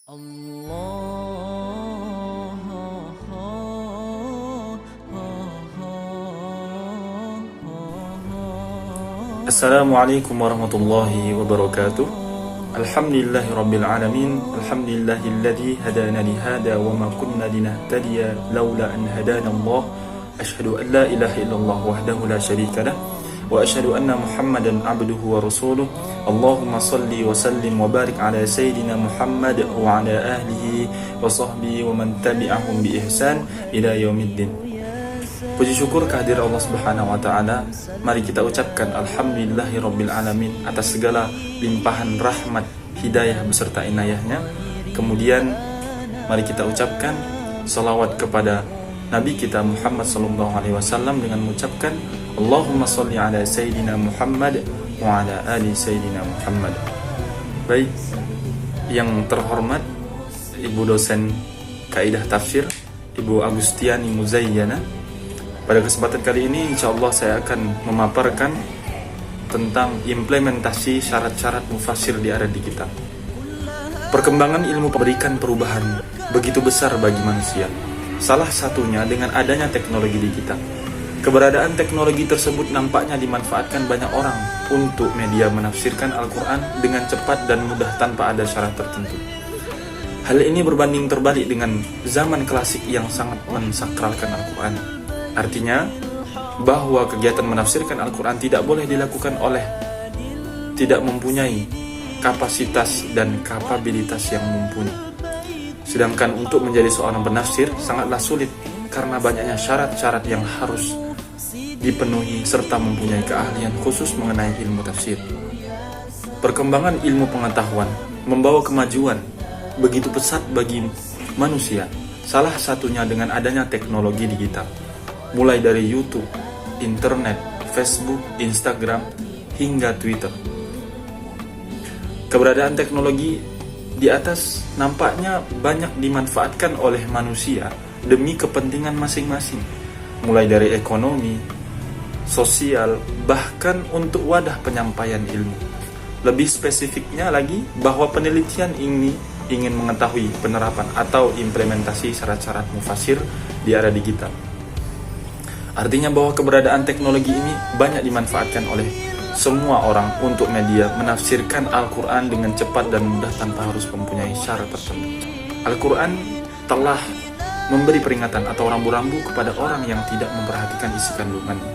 Assalamualaikum warahmatullahi wabarakatuh. Alhamdulillahi rabbil alamin. Alhamdulillahilladzi hadana li hada wa ma kunna linahtadiya laula an hadana Allah. Asyhadu an la ilaha illallah wahdahu la syarika lah wa asyhadu anna Muhammadan abduhu wa rasuluh. Allahumma salli wa sallim wa barik ala sayyidina Muhammad wa ala ahlihi wa sahbihi wa man tabi'ahum bi ihsan ila yaumiddin. Puji syukur kehadiran Allah Subhanahu wa taala. Mari kita ucapkan alhamdulillahirabbil alamin atas segala limpahan rahmat, hidayah beserta inayahnya. Kemudian mari kita ucapkan salawat kepada Nabi kita Muhammad sallallahu alaihi wasallam dengan mengucapkan Allahumma shalli ala sayyidina Muhammad wa ala ali sayyidina Muhammad. Baik, yang terhormat Ibu dosen Kaidah Tafsir, Ibu Agustiani Muzayyana. Pada kesempatan kali ini insyaallah saya akan memaparkan tentang implementasi syarat-syarat mufassir di era digital. Perkembangan ilmu memberikan perubahan begitu besar bagi manusia. Salah satunya dengan adanya teknologi digital. Keberadaan teknologi tersebut nampaknya dimanfaatkan banyak orang untuk media menafsirkan Al-Quran dengan cepat dan mudah tanpa ada syarat tertentu. Hal ini berbanding terbalik dengan zaman klasik yang sangat mensakralkan Al-Quran. Artinya, bahwa kegiatan menafsirkan Al-Quran tidak boleh dilakukan oleh tidak mempunyai kapasitas dan kapabilitas yang mumpuni. Sedangkan untuk menjadi seorang penafsir sangatlah sulit karena banyaknya syarat-syarat yang harus dipenuhi serta mempunyai keahlian khusus mengenai ilmu tafsir. Perkembangan ilmu pengetahuan membawa kemajuan begitu pesat bagi manusia, salah satunya dengan adanya teknologi digital. Mulai dari YouTube, internet, Facebook, Instagram, hingga Twitter. Keberadaan teknologi di atas nampaknya banyak dimanfaatkan oleh manusia demi kepentingan masing-masing. Mulai dari ekonomi, sosial, bahkan untuk wadah penyampaian ilmu. Lebih spesifiknya lagi bahwa penelitian ini ingin mengetahui penerapan atau implementasi syarat-syarat mufassir di era digital. Artinya bahwa keberadaan teknologi ini banyak dimanfaatkan oleh semua orang untuk media menafsirkan Al-Quran dengan cepat dan mudah tanpa harus mempunyai syarat tertentu. Al-Quran telah memberi peringatan atau rambu-rambu kepada orang yang tidak memperhatikan isi kandungannya.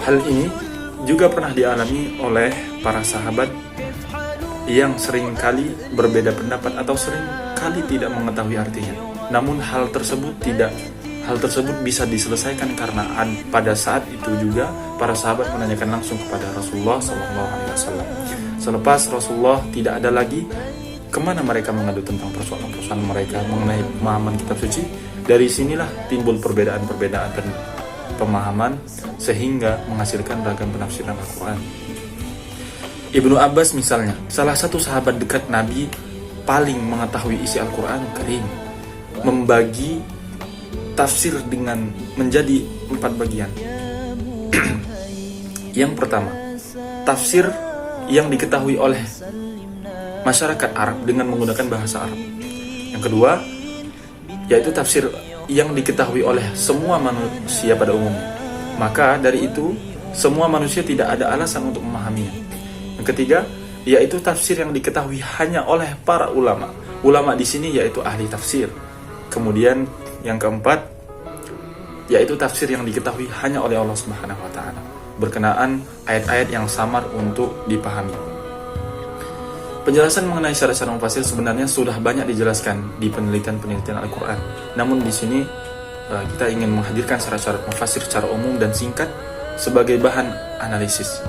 Hal ini juga pernah dialami oleh para sahabat yang seringkali berbeda pendapat atau seringkali tidak mengetahui artinya. Namun hal tersebut bisa diselesaikan karena pada saat itu juga para sahabat menanyakan langsung kepada Rasulullah SAW. Selepas Rasulullah tidak ada lagi, kemana mereka mengadu tentang persoalan-persoalan mereka mengenai pemahaman kitab suci. Dari sinilah timbul perbedaan-perbedaan dan pemahaman sehingga menghasilkan ragam penafsiran Al-Quran. Ibnu Abbas misalnya, salah satu sahabat dekat Nabi paling mengetahui isi Al-Quran Karim, membagi tafsir dengan menjadi 4 bagian. Yang pertama, tafsir yang diketahui oleh masyarakat Arab dengan menggunakan bahasa Arab. Yang kedua, yaitu tafsir yang diketahui oleh semua manusia pada umumnya. Maka dari itu, semua manusia tidak ada alasan untuk memahaminya. Yang ketiga, yaitu tafsir yang diketahui hanya oleh para ulama. Ulama di sini yaitu ahli tafsir. Kemudian yang keempat, yaitu tafsir yang diketahui hanya oleh Allah Subhanahu wa taala, berkenaan ayat-ayat yang samar untuk dipahami. Penjelasan mengenai syarat-syarat mufassir sebenarnya sudah banyak dijelaskan di penelitian-penelitian Al-Quran. Namun di sini kita ingin menghadirkan syarat-syarat mufassir secara umum dan singkat sebagai bahan analisis.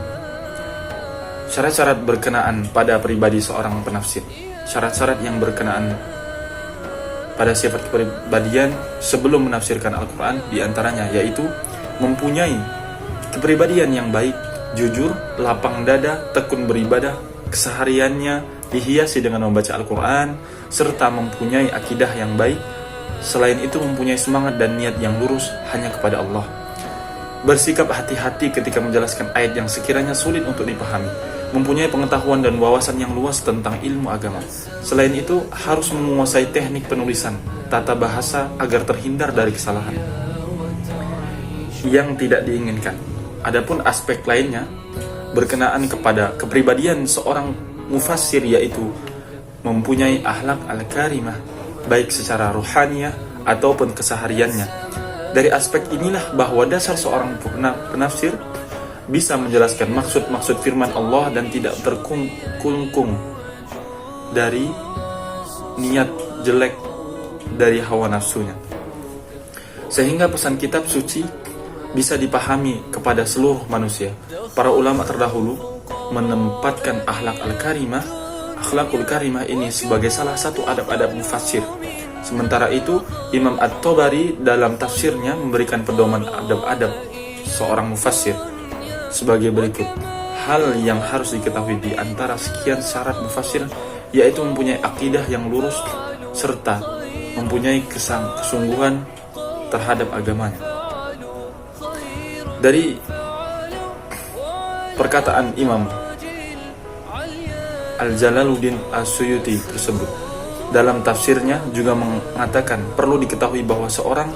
Syarat-syarat berkenaan pada pribadi seorang penafsir. Syarat-syarat yang berkenaan pada sifat kepribadian sebelum menafsirkan Al-Quran diantaranya yaitu mempunyai kepribadian yang baik, jujur, lapang dada, tekun beribadah, kesehariannya dihiasi dengan membaca Al-Quran, serta mempunyai akidah yang baik. Selain itu mempunyai semangat dan niat yang lurus hanya kepada Allah. Bersikap hati-hati ketika menjelaskan ayat yang sekiranya sulit untuk dipahami. mempunyai pengetahuan dan wawasan yang luas tentang ilmu agama. Selain itu, harus menguasai teknik penulisan, tata bahasa agar terhindar dari kesalahan yang tidak diinginkan. Adapun aspek lainnya berkenaan kepada kepribadian seorang mufassir, yaitu mempunyai akhlak al-karimah, baik secara ruhaniyah ataupun kesehariannya. Dari aspek inilah bahwa dasar seorang penafsir bisa menjelaskan maksud-maksud firman Allah dan tidak terkungkung dari niat jelek dari hawa nafsunya, sehingga pesan kitab suci bisa dipahami kepada seluruh manusia. Para ulama terdahulu menempatkan akhlakul karimah ini sebagai salah satu adab-adab mufassir. Sementara itu, Imam At-Tabari dalam tafsirnya memberikan pedoman adab-adab seorang mufassir sebagai berikut. Hal yang harus diketahui di antara sekian syarat mufassir yaitu mempunyai akidah yang lurus serta mempunyai kesungguhan terhadap agamanya. Dari perkataan Imam Al-Jalaluddin As-Suyuti tersebut, dalam tafsirnya juga mengatakan perlu diketahui bahwa seorang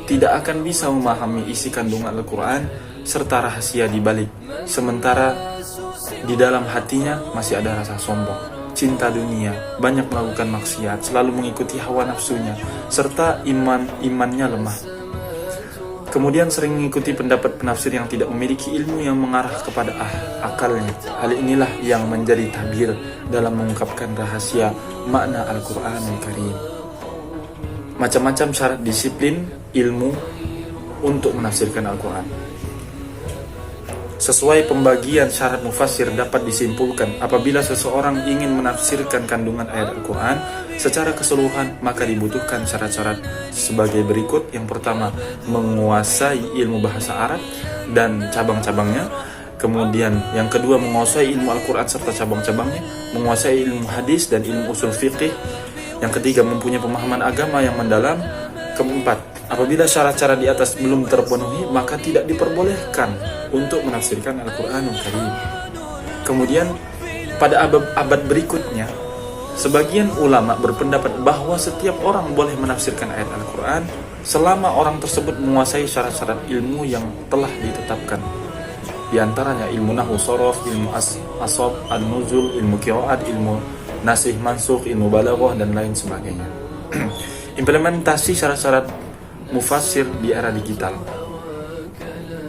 tidak akan bisa memahami isi kandungan Al-Quran serta rahasia di balik, sementara di dalam hatinya masih ada rasa sombong, cinta dunia, banyak melakukan maksiat, selalu mengikuti hawa nafsunya, serta imannya lemah. Kemudian sering mengikuti pendapat penafsir yang tidak memiliki ilmu yang mengarah kepada akalnya. Hal inilah yang menjadi tabir dalam mengungkapkan rahasia makna Al-Quranul Karim. Macam-macam syarat disiplin ilmu untuk menafsirkan Al-Quran. Sesuai pembagian syarat mufassir dapat disimpulkan apabila seseorang ingin menafsirkan kandungan ayat Al-Quran secara keseluruhan, maka dibutuhkan syarat-syarat sebagai berikut. Yang pertama, menguasai ilmu bahasa Arab dan cabang-cabangnya. Kemudian yang kedua, menguasai ilmu Al-Quran serta cabang-cabangnya, menguasai ilmu hadis dan ilmu usul fiqih. Yang ketiga, mempunyai pemahaman agama yang mendalam. Keempat, apabila syarat-syarat di atas belum terpenuhi, maka tidak diperbolehkan untuk menafsirkan Al-Quranul Karim. Kemudian pada abad berikutnya, sebagian ulama berpendapat bahwa setiap orang boleh menafsirkan ayat Al-Quran selama orang tersebut menguasai syarat-syarat ilmu yang telah ditetapkan. Di antaranya ilmu nahwu sorof, ilmu asab, an-nuzul, ilmu qiraat, ilmu nasih mansukh, ilmu balaghah, dan lain sebagainya. Implementasi syarat-syarat mufassir di era digital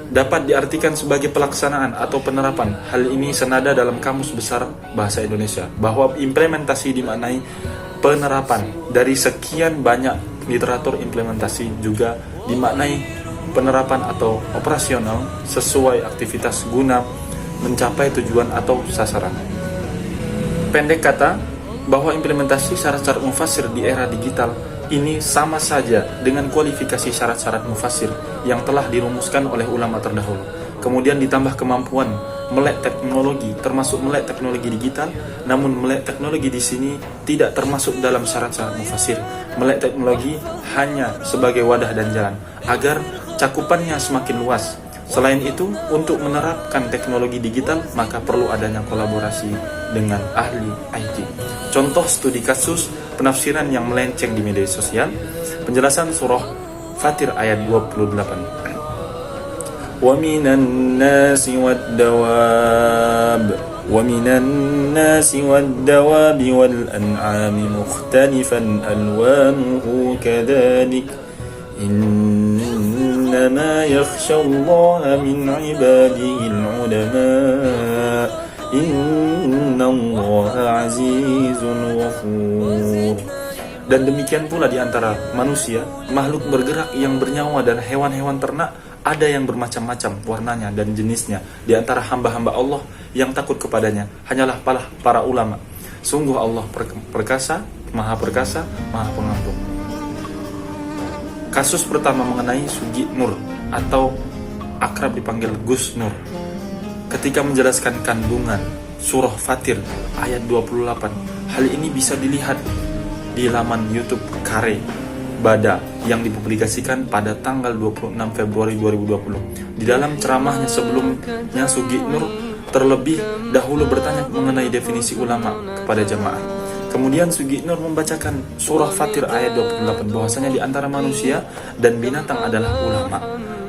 dapat diartikan sebagai pelaksanaan atau penerapan. Hal ini senada dalam Kamus Besar Bahasa Indonesia, bahwa implementasi dimaknai penerapan. Dari sekian banyak literatur implementasi juga dimaknai penerapan atau operasional sesuai aktivitas guna mencapai tujuan atau sasaran. Pendek kata, bahwa implementasi syarat-syarat mufassir di era digital ini sama saja dengan kualifikasi syarat-syarat mufassir yang telah dirumuskan oleh ulama terdahulu. Kemudian ditambah kemampuan melek teknologi, termasuk melek teknologi digital. Namun melek teknologi di sini tidak termasuk dalam syarat-syarat mufassir. Melek teknologi hanya sebagai wadah dan jalan agar cakupannya semakin luas. Selain itu, untuk menerapkan teknologi digital, maka perlu adanya kolaborasi dengan ahli IT. Contoh studi kasus penafsiran yang melenceng di media sosial. Penjelasan surah Fatir ayat 28. Wa minan nasi wad-dawab wal an'ami mukhtalifan alwanuhu kadzalik innama yakhshallaha min ibadihi al-ulama innallaha azizun ghafur. Dan demikian pula di antara manusia, makhluk bergerak yang bernyawa dan hewan-hewan ternak, ada yang bermacam-macam warnanya dan jenisnya. Di antara hamba-hamba Allah yang takut kepadanya hanyalah para ulama. Sungguh Allah perkasa, maha pengampun. Kasus pertama mengenai Sugi Nur atau akrab dipanggil Gus Nur. Ketika menjelaskan kandungan surah Fatir ayat 28, hal ini bisa dilihat di laman YouTube Kare Bada yang dipublikasikan pada tanggal 26 Februari 2020. Di dalam ceramahnya sebelumnya, Sugi Nur terlebih dahulu bertanya mengenai definisi ulama kepada jamaah. Kemudian Sugi Nur membacakan surah Fatir ayat 28 bahwasanya di antara manusia dan binatang adalah ulama.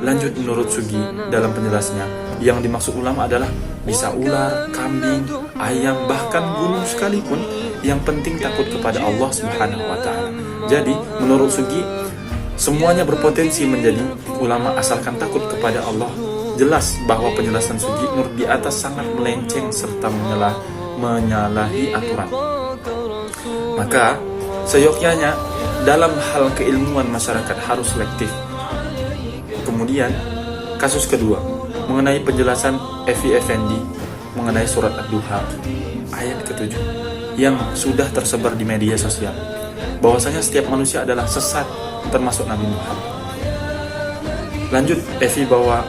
Lanjut menurut Sugi dalam penjelasannya, yang dimaksud ulama adalah bisa ular, kambing, ayam, bahkan gunung sekalipun, yang penting takut kepada Allah Subhanahu wa taala. Jadi menurut Sugi semuanya berpotensi menjadi ulama asalkan takut kepada Allah. Jelas bahwa penjelasan Sugi Nur di atas sangat melenceng serta menyalahi aturan. Maka seyogyanya dalam hal keilmuan masyarakat harus selektif. Kemudian kasus kedua mengenai penjelasan Evi Effendi mengenai surat Ad-Duha ayat ke-7 yang sudah tersebar di media sosial, bahwasanya setiap manusia adalah sesat termasuk Nabi Muhammad. Lanjut Evi bahwa